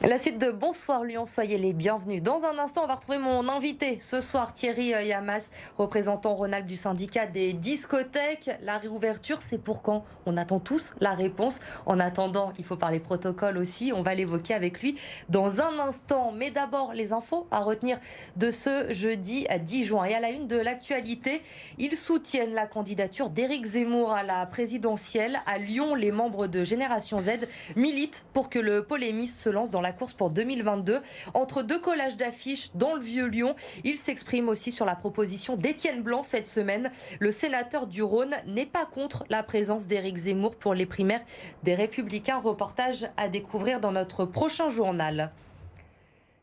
La suite de Bonsoir Lyon, soyez les bienvenus. Dans un instant, on va retrouver mon invité ce soir, Thierry Yamas, représentant Rhône-Alpes du syndicat des discothèques. La réouverture, c'est pour quand? On attend tous la réponse. En attendant, il faut parler protocole aussi. On va l'évoquer avec lui dans un instant. Mais d'abord, les infos à retenir de ce jeudi 10 juin. Et à la une de l'actualité, ils soutiennent la candidature d'Éric Zemmour à la présidentielle. À Lyon, les membres de Génération Z militent pour que le polémiste se lance dans la course pour 2022. Entre deux collages d'affiches dans le Vieux-Lyon, il s'exprime aussi sur la proposition d'Étienne Blanc cette semaine. Le sénateur du Rhône n'est pas contre la présence d'Éric Zemmour pour les primaires des Républicains. Reportage à découvrir dans notre prochain journal.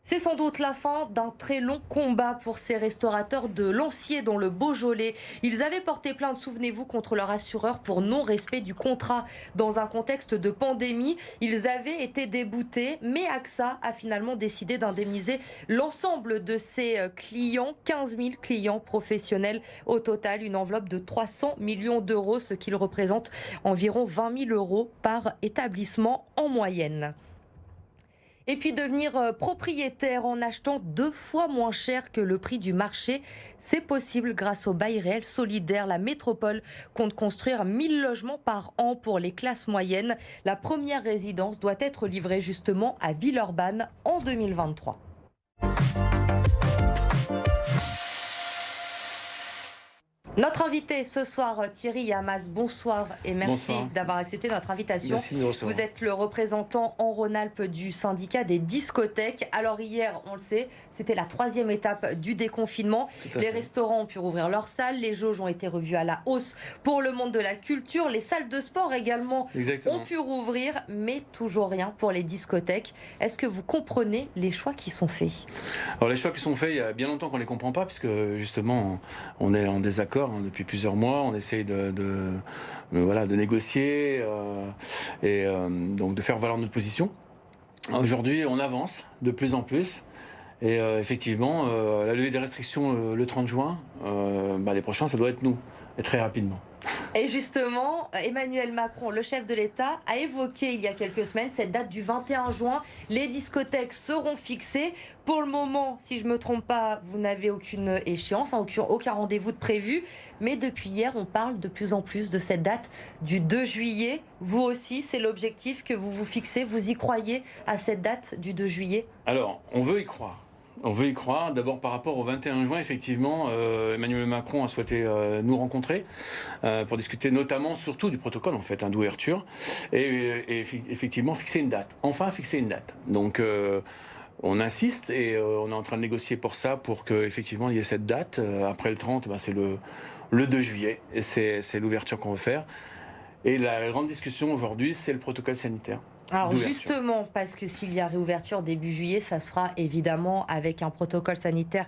C'est sans doute la fin d'un très long combat pour ces restaurateurs de Lancier dans le Beaujolais. Ils avaient porté plainte, souvenez-vous, contre leur assureur pour non-respect du contrat. Dans un contexte de pandémie, ils avaient été déboutés, mais AXA a finalement décidé d'indemniser l'ensemble de ses clients, 15 000 clients professionnels au total, une enveloppe de 300 millions d'euros, ce qui représente environ 20 000 euros par établissement en moyenne. Et puis devenir propriétaire en achetant 2 fois moins cher que le prix du marché, c'est possible grâce au bail réel solidaire. La métropole compte construire 1000 logements par an pour les classes moyennes. La première résidence doit être livrée justement à Villeurbanne en 2023. Notre invité ce soir, Thierry Yamas, bonsoir et merci d'avoir accepté notre invitation. Merci de nous recevoir. Vous êtes le représentant en Rhône-Alpes du syndicat des discothèques. Alors hier, on le sait, c'était la 3e étape du déconfinement. Les restaurants ont pu rouvrir leurs salles, les jauges ont été revues à la hausse pour le monde de la culture. Les salles de sport également ont pu rouvrir, mais toujours rien pour les discothèques. Est-ce que vous comprenez les choix qui sont faits? Alors les choix qui sont faits, il y a bien longtemps qu'on ne les comprend pas, puisque justement on est en désaccord depuis plusieurs mois. On essaye de négocier donc de faire valoir notre position. Aujourd'hui, on avance de plus en plus. Et effectivement, la levée des restrictions le 30 juin, les prochains, ça doit être nous, et très rapidement. Et justement, Emmanuel Macron, le chef de l'État, a évoqué il y a quelques semaines cette date du 21 juin. Les discothèques seront fixées. Pour le moment, si je ne me trompe pas, vous n'avez aucune échéance, aucun rendez-vous de prévu. Mais depuis hier, on parle de plus en plus de cette date du 2 juillet. Vous aussi, c'est l'objectif que vous vous fixez. Vous y croyez à cette date du 2 juillet? Alors, on veut y croire. On veut y croire. D'abord par rapport au 21 juin, effectivement, Emmanuel Macron a souhaité nous rencontrer pour discuter notamment, surtout du protocole en fait, d'ouverture, et effectivement fixer une date. Enfin fixer une date. Donc on insiste et on est en train de négocier pour ça, pour qu'effectivement il y ait cette date. Après le 30, c'est le 2 juillet, et c'est l'ouverture qu'on veut faire. Et la grande discussion aujourd'hui, c'est le protocole sanitaire. Alors justement, parce que s'il y a réouverture début juillet, ça se fera évidemment avec un protocole sanitaire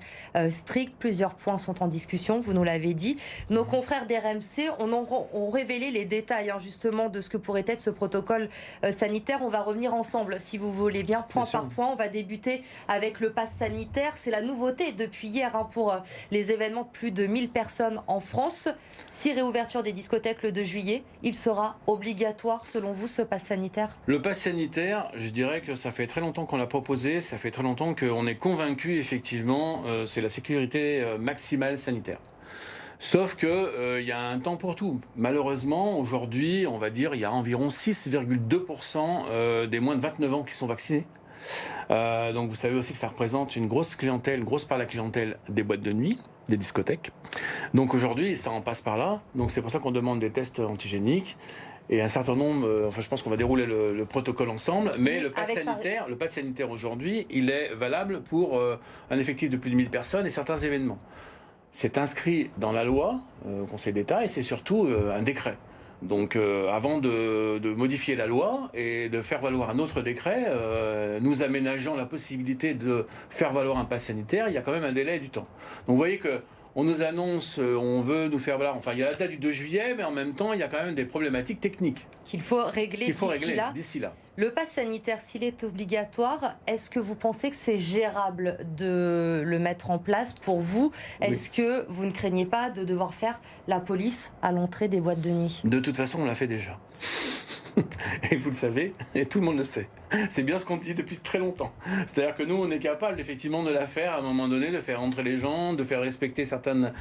strict. Plusieurs points sont en discussion, vous nous l'avez dit. Nos confrères d'RMC ont révélé les détails justement de ce que pourrait être ce protocole sanitaire. On va revenir ensemble, si vous voulez bien, point par point. On va débuter avec le pass sanitaire. C'est la nouveauté depuis hier pour les événements de plus de 1000 personnes en France. Si réouverture des discothèques le 2 juillet, il sera obligatoire selon vous ce pass sanitaire? Le pass sanitaire, je dirais que ça fait très longtemps qu'on l'a proposé, ça fait très longtemps qu'on est convaincu effectivement, c'est la sécurité maximale sanitaire. Sauf que y a un temps pour tout. Malheureusement, aujourd'hui, on va dire, il y a environ 6,2% des moins de 29 ans qui sont vaccinés. Donc vous savez aussi que ça représente une grosse clientèle, une grosse part de la clientèle des boîtes de nuit, des discothèques. Donc aujourd'hui, ça en passe par là. Donc c'est pour ça qu'on demande des tests antigéniques. Et un certain nombre, je pense qu'on va dérouler le protocole ensemble, mais le pass sanitaire aujourd'hui, il est valable pour un effectif de plus de 1000 personnes et certains événements. C'est inscrit dans la loi, au Conseil d'État, et c'est surtout un décret. Donc avant de modifier la loi et de faire valoir un autre décret, nous aménageons la possibilité de faire valoir un pass sanitaire, il y a quand même un délai du temps. Donc vous voyez que on nous annonce, on veut nous faire valoir, il y a la date du 2 juillet, mais en même temps, il y a quand même des problématiques techniques. Qu'il faut régler d'ici là. Le pass sanitaire, s'il est obligatoire, est-ce que vous pensez que c'est gérable de le mettre en place pour vous? Est-ce que vous ne craignez pas de devoir faire la police à l'entrée des boîtes de nuit? De toute façon, on l'a fait déjà. Et vous le savez, et tout le monde le sait. C'est bien ce qu'on dit depuis très longtemps. C'est-à-dire que nous, on est capable effectivement de la faire à un moment donné, de faire entrer les gens, de faire respecter certaines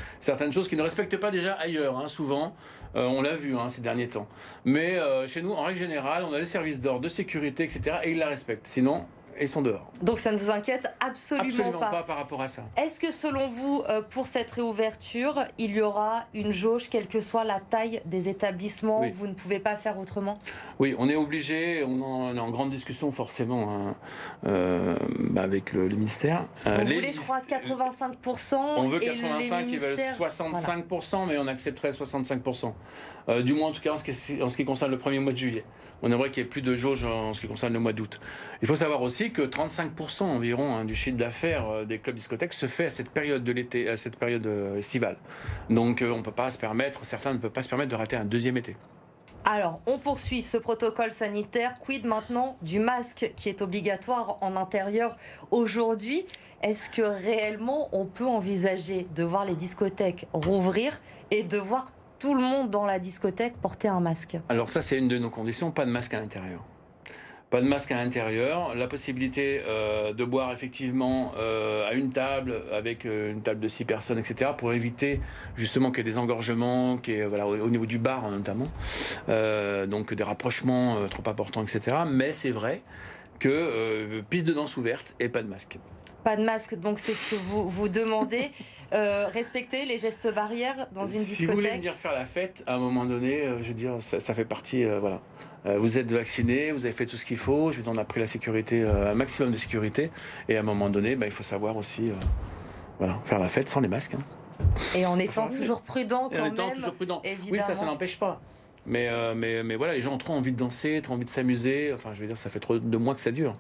choses qu'ils ne respectent pas déjà ailleurs, hein, souvent. On l'a vu ces derniers temps. Mais chez nous, en règle générale, on a des services d'ordre, de sécurité, etc. et ils la respectent. Sinon, ils sont dehors. Donc ça ne vous inquiète absolument pas par rapport à ça. Est-ce que selon vous, pour cette réouverture, il y aura une jauge, quelle que soit la taille des établissements? Oui. Vous ne pouvez pas faire autrement? Oui, on est obligé, on est en grande discussion forcément avec le ministère. Vous voulez, je crois, 85%. On veut et 85, ils veulent 65%, voilà. Mais on accepterait 65%. Du moins, en tout cas, en ce qui concerne le premier mois de juillet. On aimerait qu'il n'y ait plus de jauge en ce qui concerne le mois d'août. Il faut savoir aussi que 35% environ du chiffre d'affaires des clubs discothèques se fait à cette période de l'été, à cette période estivale. Donc on peut pas se permettre, certains ne peuvent pas se permettre de rater un deuxième été. Alors, on poursuit ce protocole sanitaire. Quid maintenant du masque qui est obligatoire en intérieur aujourd'hui? Est-ce que réellement on peut envisager de voir les discothèques rouvrir et de voir tout le monde dans la discothèque porter un masque? Alors ça, c'est une de nos conditions, pas de masque à l'intérieur. Pas de masque à l'intérieur, la possibilité de boire effectivement à une table, avec une table de 6 personnes, etc., pour éviter justement qu'il y ait des engorgements, au niveau du bar notamment, donc des rapprochements trop importants, etc. Mais c'est vrai que piste de danse ouverte et pas de masque. Pas de masque, donc c'est ce que vous demandez. Respecter les gestes barrières dans une discothèque. Si vous voulez venir faire la fête, à un moment donné, je veux dire, ça fait partie, voilà. Vous êtes vacciné, vous avez fait tout ce qu'il faut, on a pris la sécurité, un maximum de sécurité, et à un moment donné, il faut savoir aussi, faire la fête sans les masques. Hein. Et en étant toujours prudent quand même. Toujours prudent. Évidemment. Oui, ça n'empêche pas. Mais voilà, les gens ont trop envie de danser, trop envie de s'amuser. Enfin, je veux dire, ça fait trop de mois que ça dure.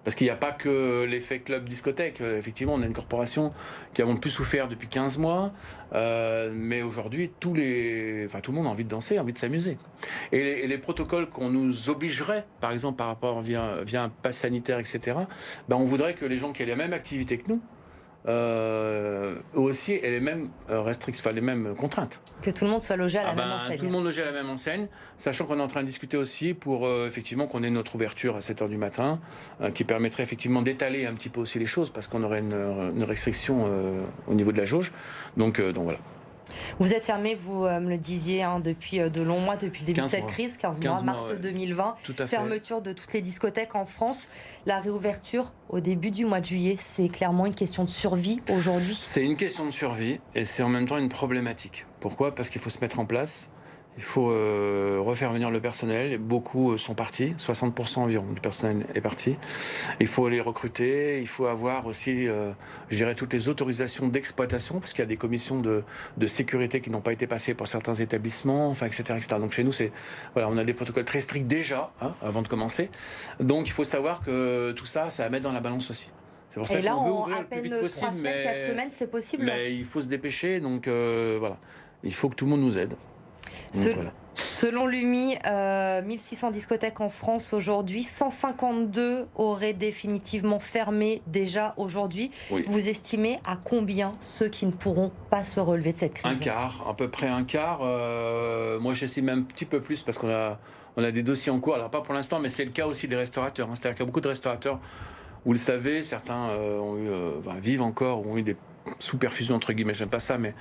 Parce qu'il n'y a pas que l'effet club discothèque. Effectivement, on a une corporation qui a plus souffert depuis 15 mois. Mais aujourd'hui, tout le monde a envie de danser, a envie de s'amuser. Et les protocoles qu'on nous obligerait, par exemple par rapport via un pass sanitaire, etc., on voudrait que les gens qui aient la même activité que nous, eux aussi aient les mêmes restrictions, les mêmes contraintes. Que tout le monde soit logé à la même enseigne. Tout le monde logé à la même enseigne, sachant qu'on est en train de discuter aussi pour effectivement qu'on ait notre ouverture à 7h du matin, qui permettrait effectivement d'étaler un petit peu aussi les choses, parce qu'on aurait une restriction au niveau de la jauge. Donc voilà. Vous êtes fermé, vous me le disiez, depuis de longs mois, depuis le début de cette crise, 15 mois, mars 2020. Tout à fait. Fermeture de toutes les discothèques en France. La réouverture au début du mois de juillet, c'est clairement une question de survie aujourd'hui. C'est une question de survie et c'est en même temps une problématique. Pourquoi ? Parce qu'il faut se mettre en place. Il faut refaire venir le personnel. Beaucoup sont partis, 60% environ du personnel est parti. Il faut les recruter. Il faut avoir aussi, je dirais, toutes les autorisations d'exploitation, parce qu'il y a des commissions de sécurité qui n'ont pas été passées pour certains établissements, enfin, etc., etc. Donc chez nous, on a des protocoles très stricts déjà, avant de commencer. Donc il faut savoir que tout ça, ça va mettre dans la balance aussi. C'est pour ça qu'on veut ouvrir le plus vite possible, 3 semaines, 4 semaines, c'est possible. Mais il faut se dépêcher, donc voilà. Il faut que tout le monde nous aide. Selon l'UMI, 1600 discothèques en France aujourd'hui, 152 auraient définitivement fermé déjà aujourd'hui. Oui. Vous estimez à combien ceux qui ne pourront pas se relever de cette crise? Un quart, à peu près un quart. Moi j'estime un petit peu plus parce qu'on a des dossiers en cours. Alors pas pour l'instant, mais c'est le cas aussi des restaurateurs. C'est-à-dire qu'il y a beaucoup de restaurateurs, vous le savez, certains vivent encore, ont eu des sous-perfusion entre guillemets, j'aime pas ça, mais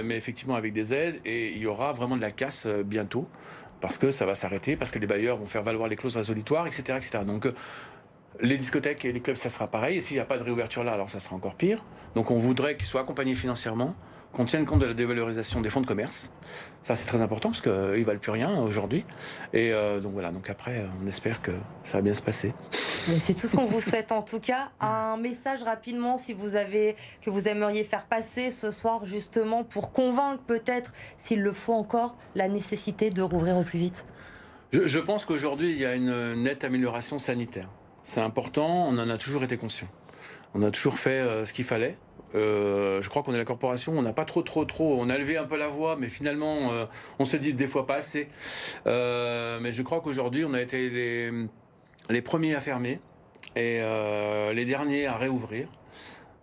effectivement avec des aides, et il y aura vraiment de la casse bientôt, parce que ça va s'arrêter, parce que les bailleurs vont faire valoir les clauses résolutoires, etc., etc. Donc les discothèques et les clubs, ça sera pareil, et s'il n'y a pas de réouverture là, alors ça sera encore pire. Donc on voudrait qu'ils soient accompagnés financièrement, qu'on tienne compte de la dévalorisation des fonds de commerce. Ça, c'est très important, parce qu'ils ne valent plus rien aujourd'hui. Et donc voilà, donc après, on espère que ça va bien se passer. C'est tout ce qu'on vous souhaite en tout cas. Un message rapidement, que vous aimeriez faire passer ce soir, justement, pour convaincre peut-être, s'il le faut encore, la nécessité de rouvrir au plus vite. Je pense qu'aujourd'hui, il y a une nette amélioration sanitaire. C'est important, on en a toujours été conscient. On a toujours fait ce qu'il fallait. Je crois qu'on est la corporation, on n'a pas trop, on a levé un peu la voix, mais finalement, on se dit des fois pas assez. Mais je crois qu'aujourd'hui, on a été les premiers à fermer et les derniers à réouvrir.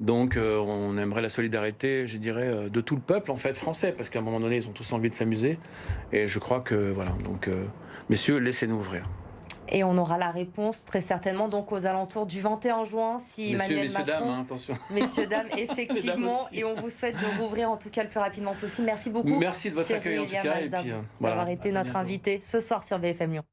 Donc on aimerait la solidarité, je dirais, de tout le peuple en fait français, parce qu'à un moment donné, ils ont tous envie de s'amuser. Et je crois que voilà, donc messieurs, laissez-nous ouvrir. Et on aura la réponse très certainement donc aux alentours du 21 juin si Emmanuel Messieurs, dames, Macron, hein, attention. messieurs, dames, effectivement, aussi. et on vous souhaite de rouvrir en tout cas le plus rapidement possible. Merci beaucoup. Merci de votre accueil en tout cas. Et puis D'avoir voilà, été à notre bientôt. invité ce soir sur BFM Lyon.